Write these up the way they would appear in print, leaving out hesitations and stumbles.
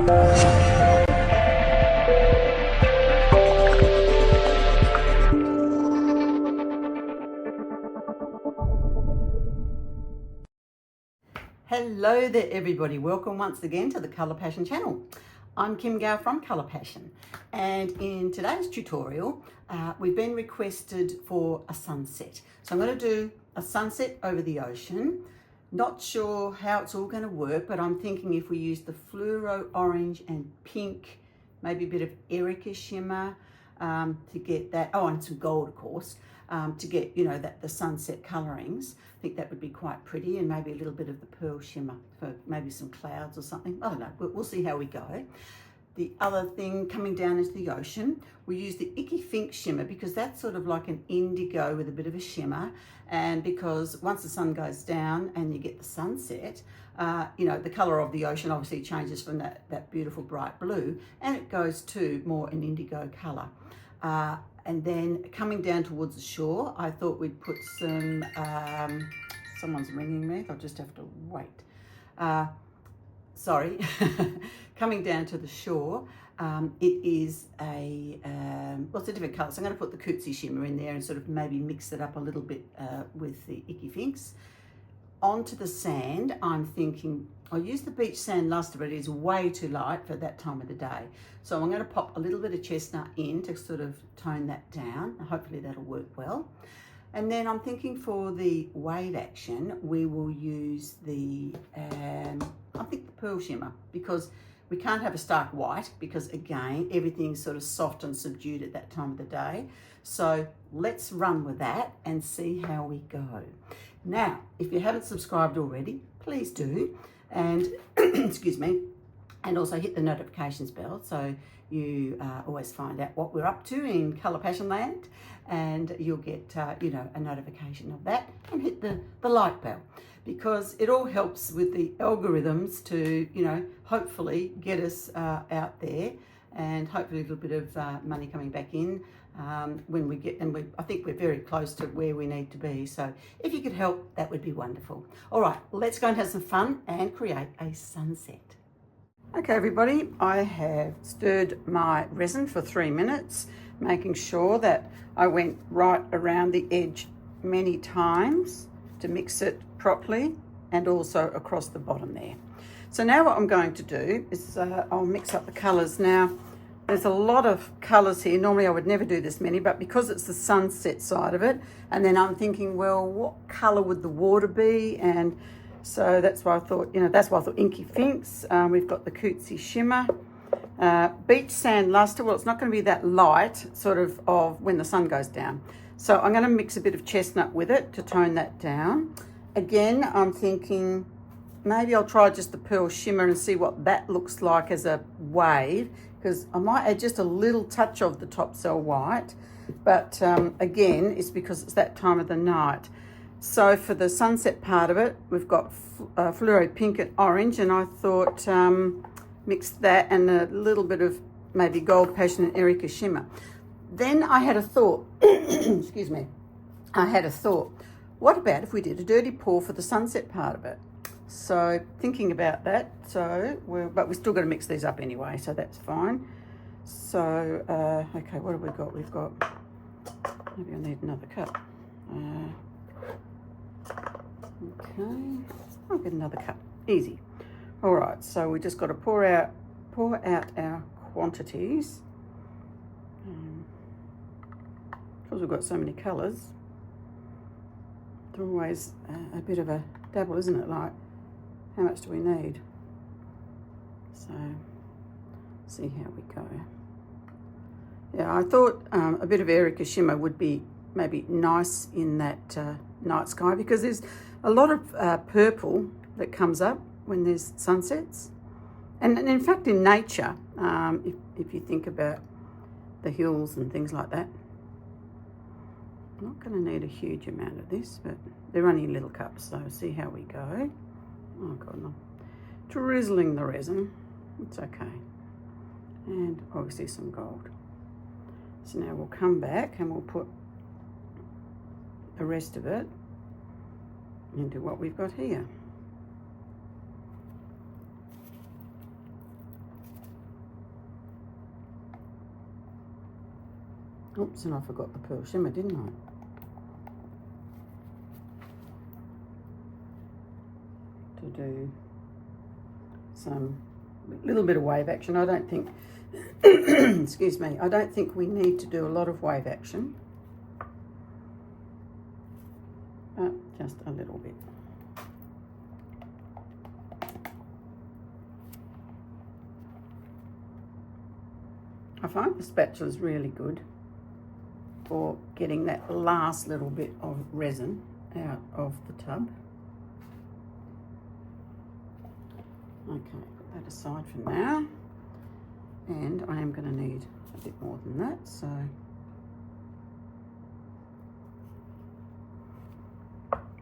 Hello there everybody, welcome once again to the Colour Passion channel. I'm Kim Gow from Colour Passion, and in today's tutorial we've been requested for a sunset. So I'm going to do a sunset over the ocean. Not sure how it's all going to work, but I'm thinking if we use the fluoro orange and pink, maybe a bit of Erica shimmer to get that, oh, and some gold of course, to get, you know, that the sunset colorings. I think that would be quite pretty, and maybe a little bit of the pearl shimmer for maybe some clouds or something. I don't know, we'll see how we go. The other thing, coming down into the ocean, we use the Icky Fink shimmer because that's sort of like an indigo with a bit of a shimmer, and because once the sun goes down and you get the sunset, you know, the color of the ocean obviously changes from that beautiful bright blue, and it goes to more an indigo color. And then coming down towards the shore, I thought we'd put some, someone's ringing me, I'll just have to wait. Sorry, coming down to the shore, it is a, well, it's a different colour, so I'm going to put the Cootsy shimmer in there and sort of maybe mix it up a little bit with the Icky Finks. Onto the sand, I'm thinking, I'll use the beach sand luster, but it is way too light for that time of the day. So I'm going to pop a little bit of chestnut in to sort of tone that down. Hopefully that'll work well. And then I'm thinking for the wave action, we will use the, I think the pearl shimmer, because we can't have a stark white because again, everything's sort of soft and subdued at that time of the day. So let's run with that and see how we go. Now, if you haven't subscribed already, please do. And excuse me, and also hit the notifications bell so you always find out what we're up to in Colour Passion Land, and you'll get you know, a notification of that, and hit the like bell because it all helps with the algorithms to, you know, hopefully get us out there, and hopefully a little bit of money coming back in when we get, and I think we're very close to where we need to be. So if you could help, that would be wonderful. All right, let's go and have some fun and create a sunset. Okay everybody, I have stirred my resin for 3 minutes, making sure that I went right around the edge many times to mix it properly, and also across the bottom there. So now what I'm going to do is I'll mix up the colours. Now there's a lot of colours here. Normally I would never do this many, but because it's the sunset side of it, and then I'm thinking, well, what colour would the water be? And so that's why I thought, you know, that's why I thought Inky Finks. We've got the Cootsy shimmer. Beach sand luster, well, it's not going to be that light sort of when the sun goes down. So I'm going to mix a bit of chestnut with it to tone that down. Again, I'm thinking maybe I'll try just the pearl shimmer and see what that looks like as a wave, because I might add just a little touch of the top cell white, but again, it's because it's that time of the night. So for the sunset part of it, we've got fluoro pink and orange, and I thought mix that and a little bit of maybe gold passion and Erica shimmer. Then I had a thought, excuse me, I had a thought, what about if we did a dirty pour for the sunset part of it? So thinking about that, so but we're still going to mix these up anyway, so that's fine. So okay, what have we got? We've got, maybe I need another cup. Okay, I'll get another cup, easy. All right, so we just got to pour out our quantities. Because we've got so many colours, it's always a bit of a dabble, isn't it? Like, how much do we need? So, see how we go. Yeah, I thought a bit of Erica shimmer would be maybe nice in that night sky, because there's a lot of purple that comes up when there's sunsets. And in fact, in nature, if you think about the hills and things like that, I'm not going to need a huge amount of this, but they're only little cups, so see how we go. Oh God, no. Drizzling the resin, it's okay. And obviously some gold. So now we'll come back and we'll put the rest of it into what we've got here. Oops, and I forgot the pearl shimmer, didn't I? To do some little bit of wave action. I don't think, excuse me, I don't think we need to do a lot of wave action, but just a little bit. I find the spatula is really good for getting that last little bit of resin out of the tub. Okay, put that aside for now. And I am going to need a bit more than that, so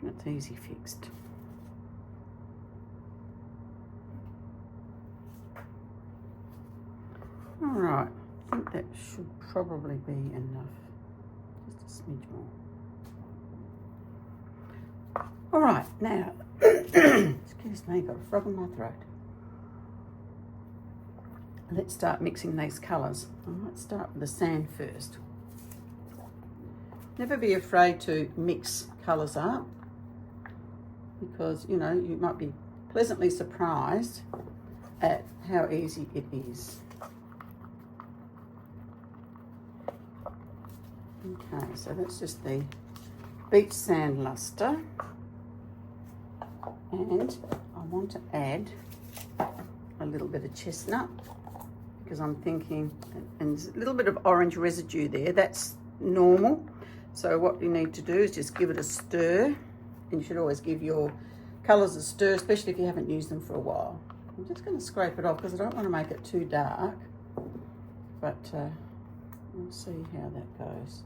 that's easy fixed. All right, I think that should probably be enough. Just a smidge more. All right, now, excuse me, got a frog in my throat. Let's start mixing these colours. I might start with the sand first. Never be afraid to mix colours up, because, you know, you might be pleasantly surprised at how easy it is. Okay, so that's just the beach sand luster, and I want to add a little bit of chestnut, because I'm thinking, and there's a little bit of orange residue there, that's normal. So what you need to do is just give it a stir, and you should always give your colours a stir, especially if you haven't used them for a while. I'm just going to scrape it off because I don't want to make it too dark, but we'll see how that goes.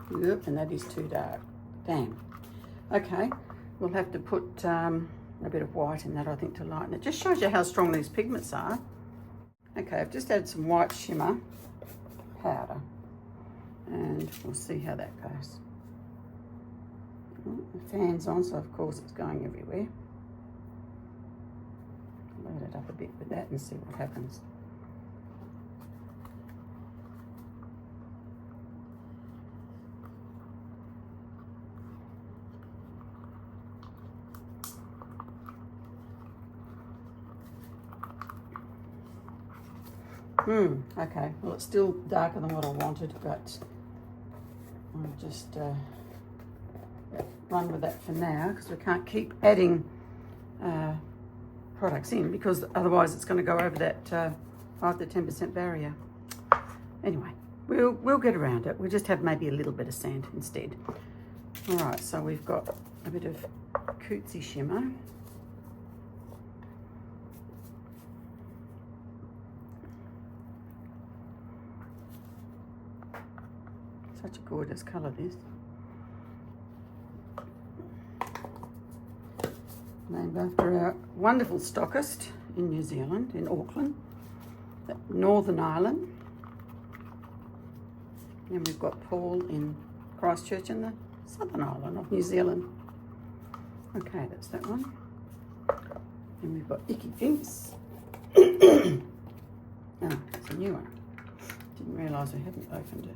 Yep, and that is too dark. Damn. Okay, we'll have to put a bit of white in that, I think, to lighten it. Just shows you how strong these pigments are. Okay, I've just added some white shimmer powder, and we'll see how that goes. The fan's on, so of course it's going everywhere. Load it up a bit with that and see what happens. Okay, well, it's still darker than what I wanted, but I'll just run with that for now, because we can't keep adding products in, because otherwise it's going to go over that 5 to 10% barrier. Anyway, we'll get around it. We'll just have maybe a little bit of sand instead. All right, so we've got a bit of cootsy shimmer. Such a gorgeous colour, this. Named after our wonderful stockist in New Zealand, in Auckland, that Northern Island. And we've got Paul in Christchurch in the Southern Island of New Zealand. Okay, that's that one. And we've got Icky Finks. Oh, it's a new one. Didn't realise I hadn't opened it.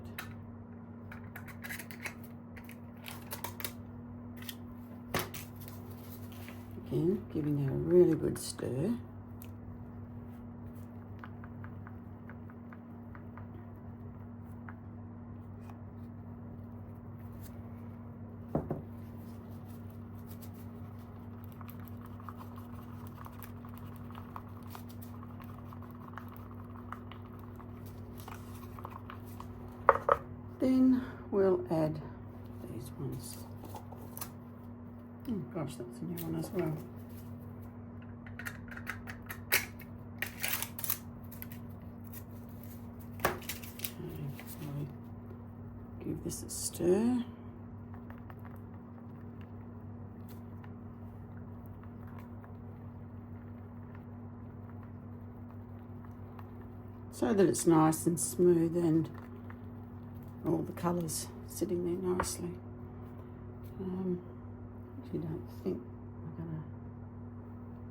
Again, giving it a really good stir. Then we'll add these ones. Oh gosh, that's a new one as well. Okay, give this a stir. So that it's nice and smooth and all the colours sitting there nicely. I don't think I'm going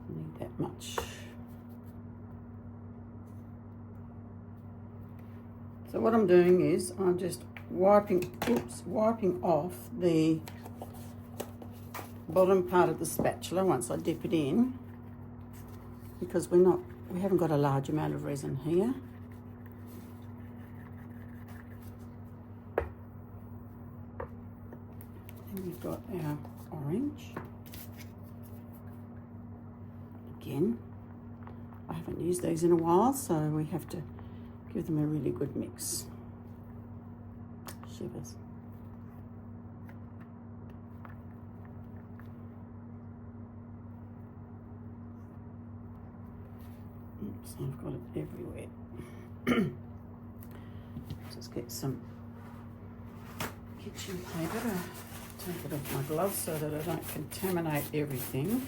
to need that much. So what I'm doing is I'm just wiping off the bottom part of the spatula once I dip it in, because we haven't got a large amount of resin here. And we've got our orange. Again, I haven't used these in a while, so we have to give them a really good mix. Shivers. Oops, I've got it everywhere. Just get some kitchen paper to take it off my gloves so that I don't contaminate everything.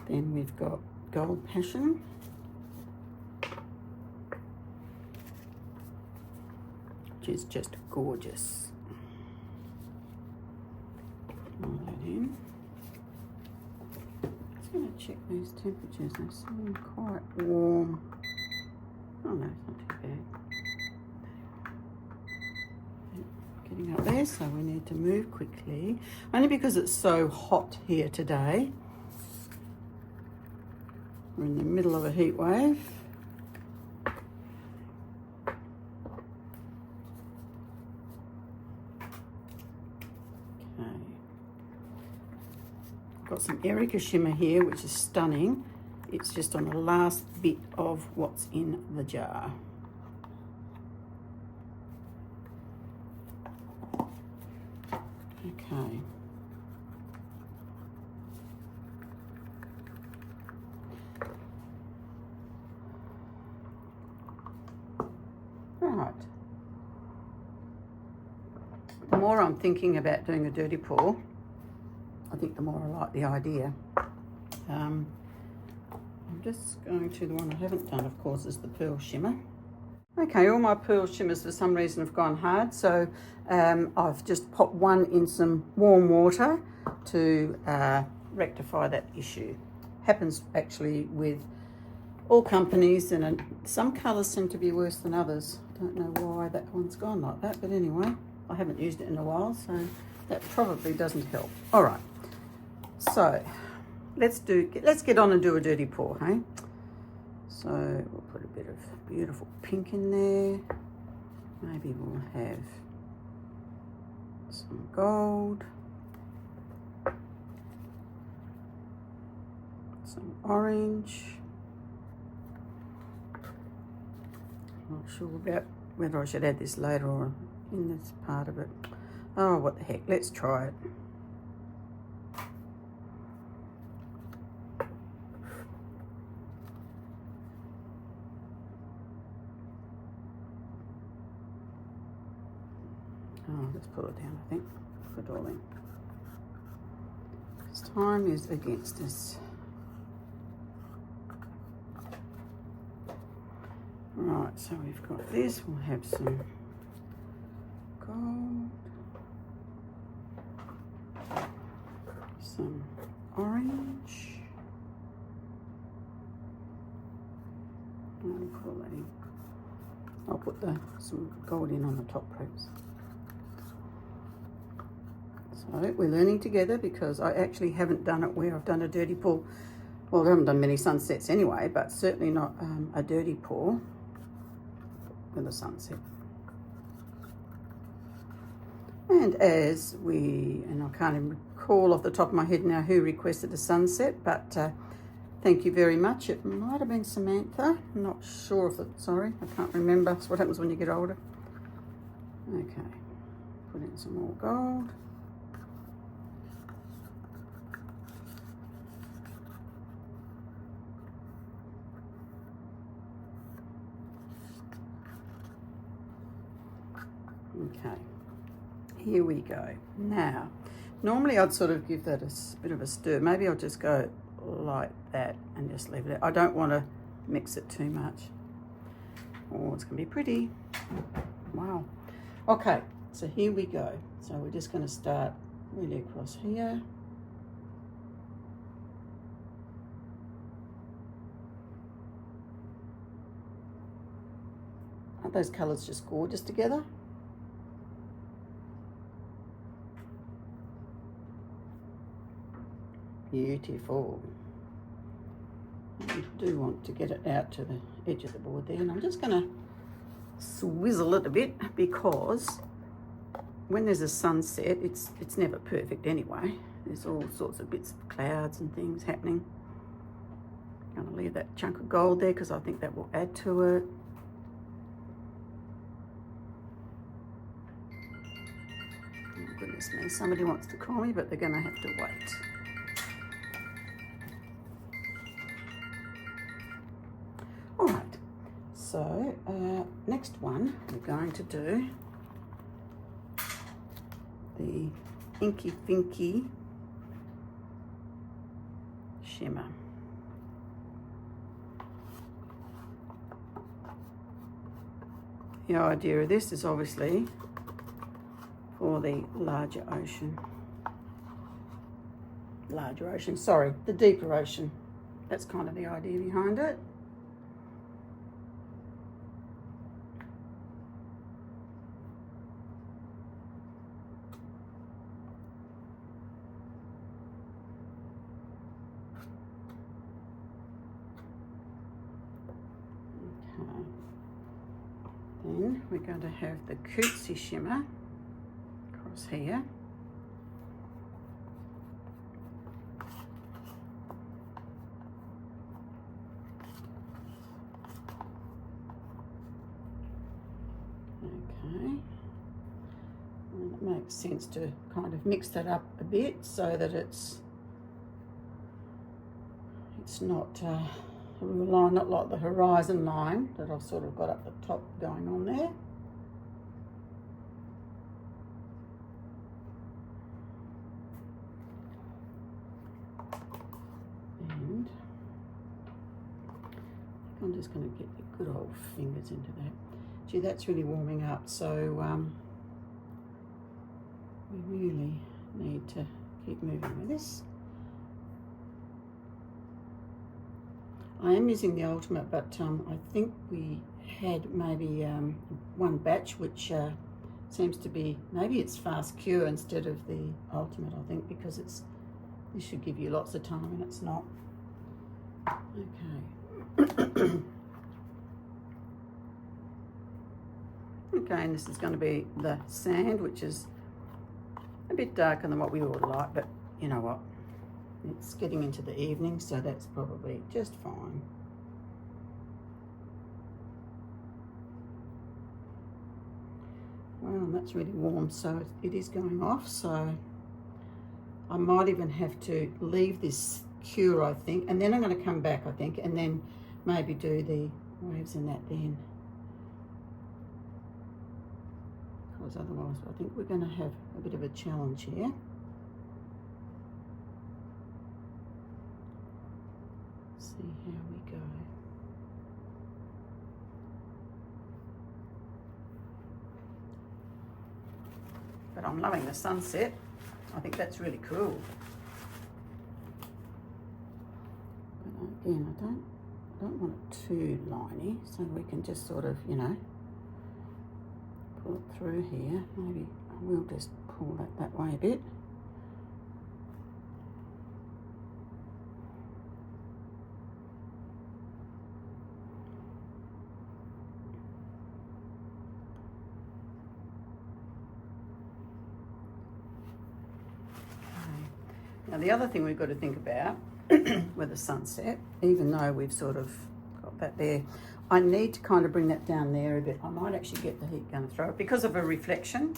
Then we've got Gold Passion. Which is just gorgeous. All that in. Just going to check these temperatures. They seem quite warm. Oh no, it's not too bad. Getting up there, so we need to move quickly. Only because it's so hot here today. We're in the middle of a heat wave. Okay. Got some Erica shimmer here, which is stunning. It's just on the last bit of what's in the jar. Okay. Right. The more I'm thinking about doing a dirty pour, I think the more I like the idea. I'm just going to, the one I haven't done, of course, is the Pearl Shimmer. Okay, all my Pearl Shimmers for some reason have gone hard, so I've just popped one in some warm water to rectify that issue. Happens actually with all companies, and some colours seem to be worse than others. I don't know why that one's gone like that, but anyway, I haven't used it in a while, so that probably doesn't help. All right, so let's get on and do a dirty pour, hey? So we'll put a bit of beautiful pink in there. Maybe we'll have some gold, some orange. Not sure about whether I should add this later or in this part of it. Oh, what the heck, let's try it. Oh, let's pull it down, I think. Put it all in. Because time is against us. Right, so we've got this. We'll have some gold, some orange. I'll pull that in. I'll put some gold in on the top, perhaps. So we're learning together, because I actually haven't done it where I've done a dirty pour. Well, I haven't done many sunsets anyway, but certainly not a dirty pour with a sunset. And and I can't even recall off the top of my head now who requested a sunset, but thank you very much. It might have been Samantha. I'm not sure if sorry, I can't remember. That's what happens when you get older. Okay, put in some more gold. Okay, here we go. Now, normally I'd sort of give that a bit of a stir. Maybe I'll just go like that and just leave it. I don't want to mix it too much. Oh, it's going to be pretty. Wow. Okay, so here we go. So we're just going to start really across here. Aren't those colours just gorgeous together? Beautiful. I do want to get it out to the edge of the board there, and I'm just going to swizzle it a bit, because when there's a sunset, it's never perfect anyway. There's all sorts of bits of clouds and things happening. I'm going to leave that chunk of gold there because I think that will add to it. Oh, goodness me, somebody wants to call me, but they're going to have to wait. All right, so next one we're going to do the Inky Finky shimmer. The idea of this is obviously for the larger ocean. Sorry, the deeper ocean. That's kind of the idea behind it. Then we're going to have the cutesy shimmer across here. Okay, and it makes sense to kind of mix that up a bit so that it's not a real line, not like the horizon line that I've sort of got up the top going on there. And I'm just going to get the good old fingers into that. Gee, that's really warming up, so we really need to keep moving with this. I am using the ultimate, but I think we had maybe one batch which seems to be, maybe it's fast cure instead of the ultimate, I think, because this should give you lots of time and it's not. Okay. Okay, and this is going to be the sand, which is a bit darker than what we would like, but you know what? It's getting into the evening, so that's probably just fine. Well, that's really warm, so it is going off, so I might even have to leave this cure, I think, and then I'm going to come back, I think, and then maybe do the waves in that then. Because otherwise I think we're going to have a bit of a challenge here. See how we go. But I'm loving the sunset. I think that's really cool. But again, I don't want it too liney, so we can just sort of, you know, pull it through here. Maybe I will just pull that way a bit. Now the other thing we've got to think about with the sunset, even though we've sort of got that there, I need to kind of bring that down there a bit. I might actually get the heat gun to throw it because of a reflection.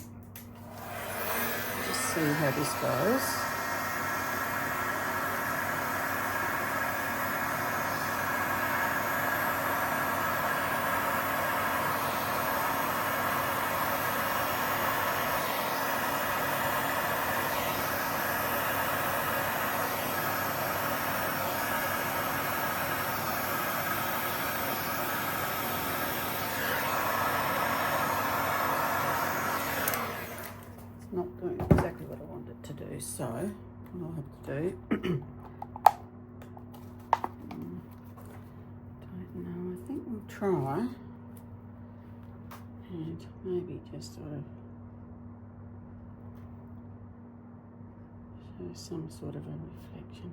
Just see how this goes. Not doing exactly what I wanted to do. So what I'll have to do, don't know, I think we'll try and maybe just sort of show some sort of a reflection.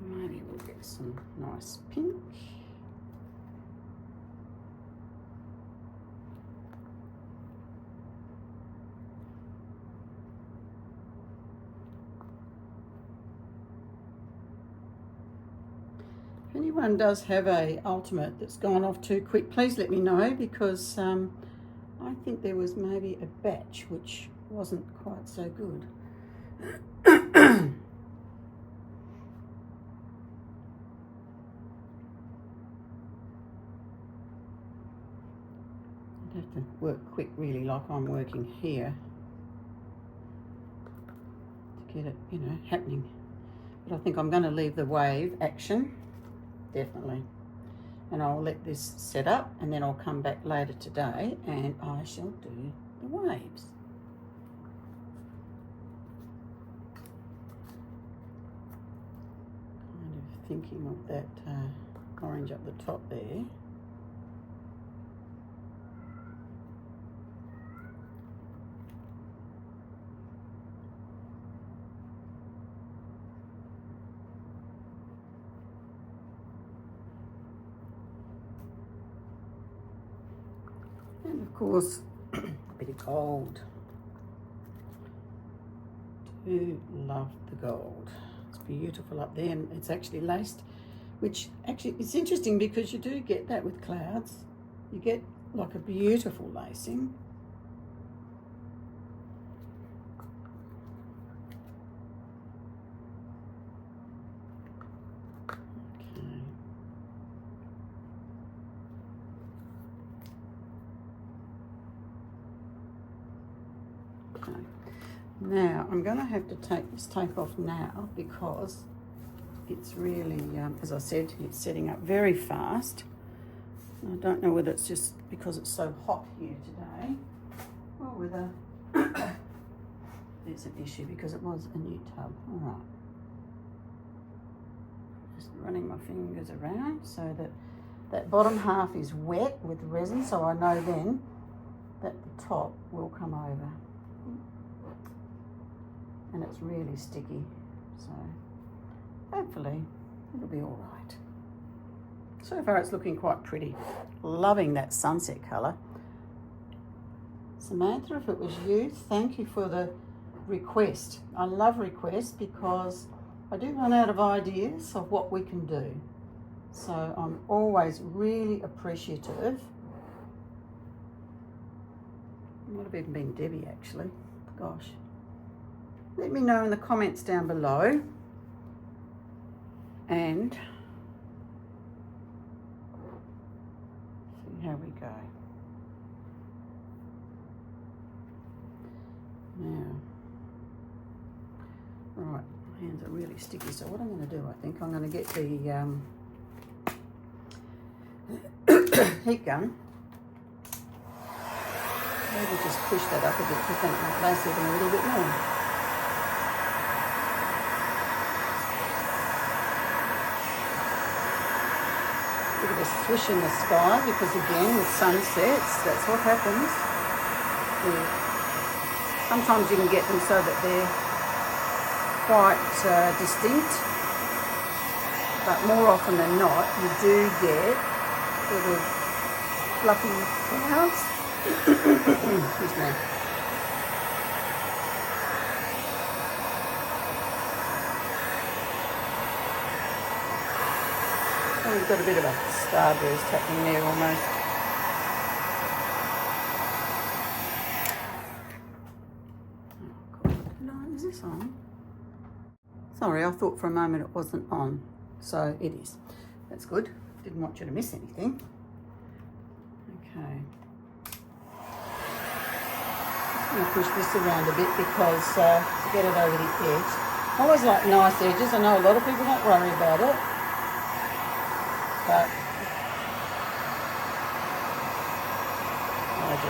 Maybe we'll get some nice pink. If anyone does have a ultimate that's gone off too quick, please let me know, because I think there was maybe a batch which wasn't quite so good. Have to work quick, really, like I'm working here, to get it, you know, happening. But I think I'm going to leave the wave action, definitely, and I'll let this set up, and then I'll come back later today and I shall do the waves. Kind of thinking of that orange up the top there. And of course, a bit of gold. Do love the gold. It's beautiful up there, and it's actually laced, which actually it's interesting because you do get that with clouds. You get like a beautiful lacing. Now I'm going to have to take this tape off now, because it's really, as I said, it's setting up very fast. I don't know whether it's just because it's so hot here today, or whether there's an issue, because it was a new tub. All right. Just running my fingers around so that that bottom half is wet with resin, so I know then that the top will come over. And it's really sticky, so hopefully it'll be all right. So far it's looking quite pretty. Loving that sunset colour. Samantha, if it was you, thank you for the request. I love requests because I do run out of ideas of what we can do. So I'm always really appreciative. It might have even been Debbie actually, gosh. Let me know in the comments down below, and see how we go. Now, right, my hands are really sticky, so what I'm going to do, I think I'm going to get the heat gun. Maybe just push that up a bit to think that lace even a little bit more. Bit of a swish in the sky, because again with sunsets that's what happens. Sometimes you can get them so that they're quite distinct, but more often than not you do get sort of fluffy clouds. Excuse me. Oh, we've got a bit of a starburst happening there almost. Oh God, no, is this on? Sorry, I thought for a moment it wasn't on. So it is. That's good. Didn't want you to miss anything. Okay. I'm going to push this around a bit because to get it over the edge. I always like nice edges. I know a lot of people don't worry about it, but I do.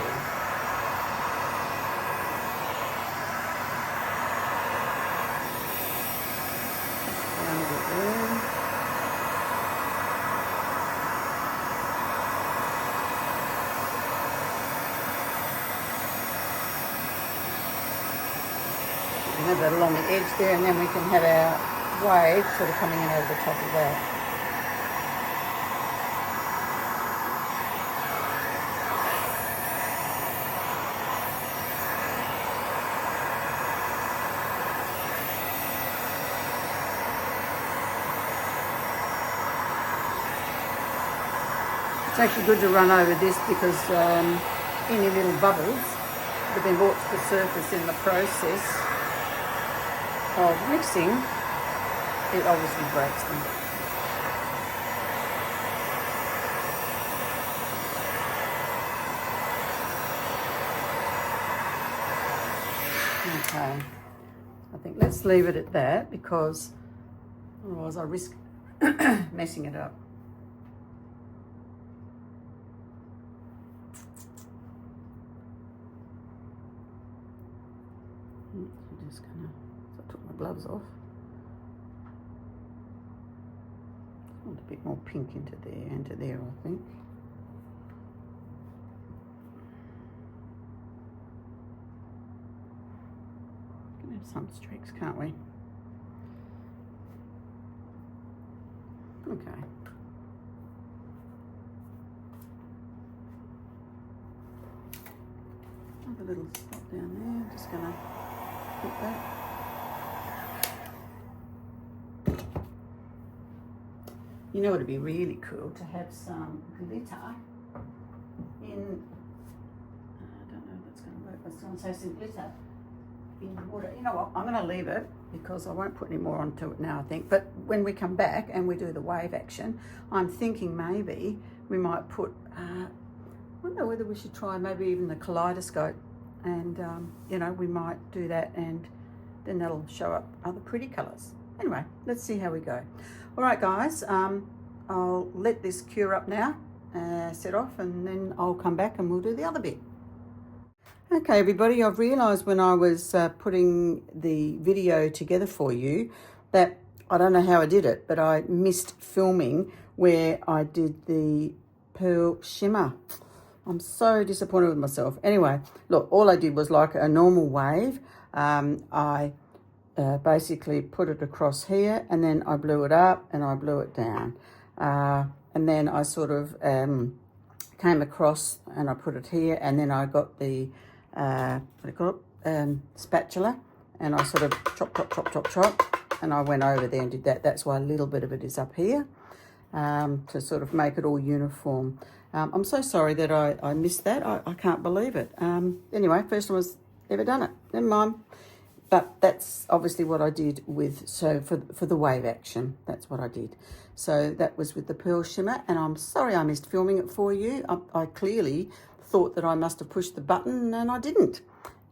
Down a bit there. Have that along the edge there, and then we can have our wave sort of coming in over the top of that. It's actually good to run over this because any little bubbles that have been brought to the surface in the process of mixing, it obviously breaks them. Okay, I think let's leave it at that because otherwise I risk messing it up. I'm just gonna, so I took my gloves off. I want a bit more pink into there, I think. We can have some streaks, can't we? Okay. Another little spot down there. I'm just gonna put that. You know, it'd be really cool to have some glitter in, I don't know if that's going to work, I was going to say some glitter in the water. You know what, I'm going to leave it because I won't put any more onto it now, I think. But when we come back and we do the wave action, I'm thinking maybe we might put, I wonder whether we should try maybe even the kaleidoscope. And, you know, we might do that and then that'll show up other pretty colours. Anyway, let's see how we go. All right, guys, I'll let this cure up now, set off, and then I'll come back and we'll do the other bit. Okay, everybody, I've realised when I was putting the video together for you that I don't know how I did it, but I missed filming where I did the pearl shimmer. I'm so disappointed with myself. Anyway, look, all I did was like a normal wave. I basically put it across here and then I blew it up and I blew it down. And then I sort of came across and I put it here and then I got the, what do you call it, spatula, and I sort of chop, and I went over there and did that. That's why a little bit of it is up here, to sort of make it all uniform. I'm so sorry that I missed that. I can't believe it. Anyway, first time I've ever done it. Never mind. But that's obviously what I did with, so for the wave action, that's what I did. So that was with the pearl shimmer, and I'm sorry I missed filming it for you. I clearly thought that I must have pushed the button and I didn't.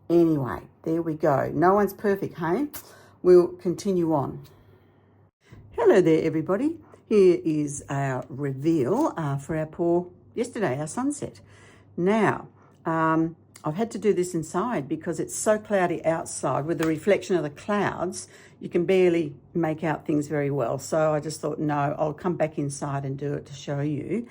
Anyway, there we go. No one's perfect, hey? We'll continue on. Hello there, everybody. Here is our reveal for our pour yesterday, our sunset. Now, I've had to do this inside because it's so cloudy outside. With the reflection of the clouds, you can barely make out things very well. So I just thought, no, I'll come back inside and do it to show you,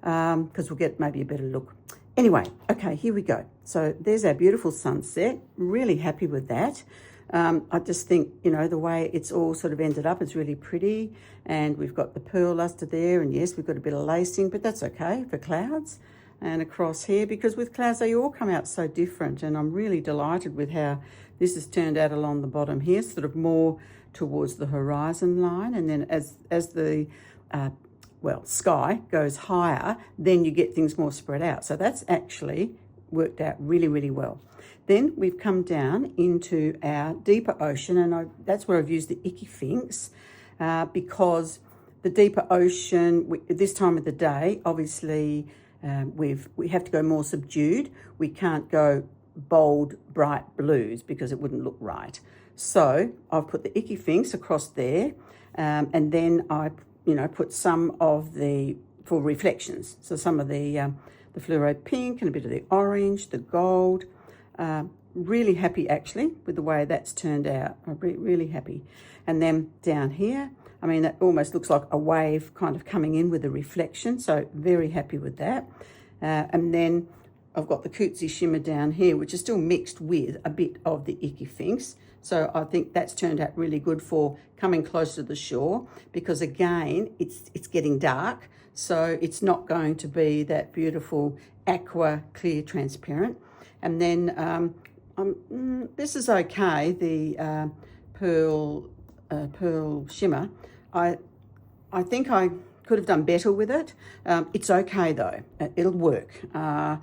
because we'll get maybe a better look. Anyway, okay, here we go. So there's our beautiful sunset. Really happy with that. I just think, you know, the way it's all sort of ended up, it's really pretty. And we've got the pearl luster there. And yes, we've got a bit of lacing, but that's okay for clouds. And across here, because with clouds, they all come out so different. And I'm really delighted with how this has turned out along the bottom here, sort of more towards the horizon line. And then as the, sky goes higher, then you get things more spread out. So that's actually worked out really, really well. Then we've come down into our deeper ocean, and that's where I've used the Icky Finks, because the deeper ocean, this time of the day, obviously, we have to go more subdued. We can't go bold, bright blues because it wouldn't look right. So I've put the Icky Finks across there, and then I, put some of the, for reflections, so some of the fluoro pink and a bit of the orange, the gold. Really happy actually with the way that's turned out. I'm really happy. And then down here, I mean, that almost looks like a wave kind of coming in with a reflection, so very happy with that. And then I've got the Cootsy shimmer down here, which is still mixed with a bit of the Icky Finks. So I think that's turned out really good for coming close to the shore, because again, it's getting dark, so it's not going to be that beautiful aqua clear transparent. And then this is okay, the pearl shimmer. I think I could have done better with it. It's okay though, it'll work. I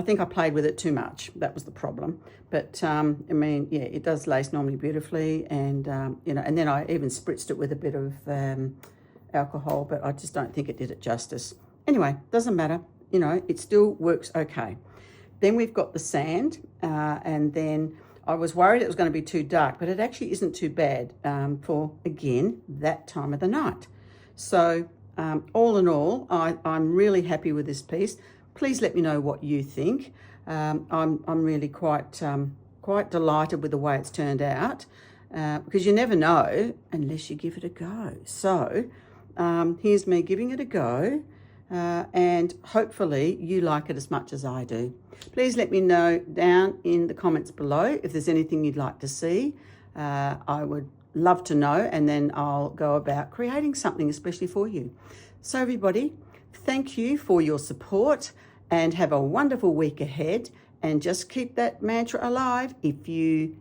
think I played with it too much. That was the problem. But I mean, yeah, it does lace normally beautifully, and and then I even spritzed it with a bit of alcohol, but I just don't think it did it justice. Anyway, doesn't matter. It still works okay. Then we've got the sand, and then I was worried it was going to be too dark, but it actually isn't too bad for, again, that time of the night. So all in all, I'm really happy with this piece. Please let me know what you think. I'm really quite delighted with the way it's turned out, because you never know unless you give it a go. So here's me giving it a go, and hopefully you like it as much as I do. Please let me know down in the comments below if there's anything you'd like to see. I would love to know, and then I'll go about creating something especially for you. So everybody, thank you for your support, and have a wonderful week ahead, and just keep that mantra alive. If you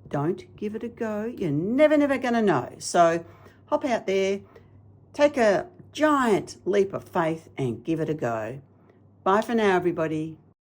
don't give it a go, you're never going to know. So hop out there, take a giant leap of faith and give it a go. Bye for now, everybody.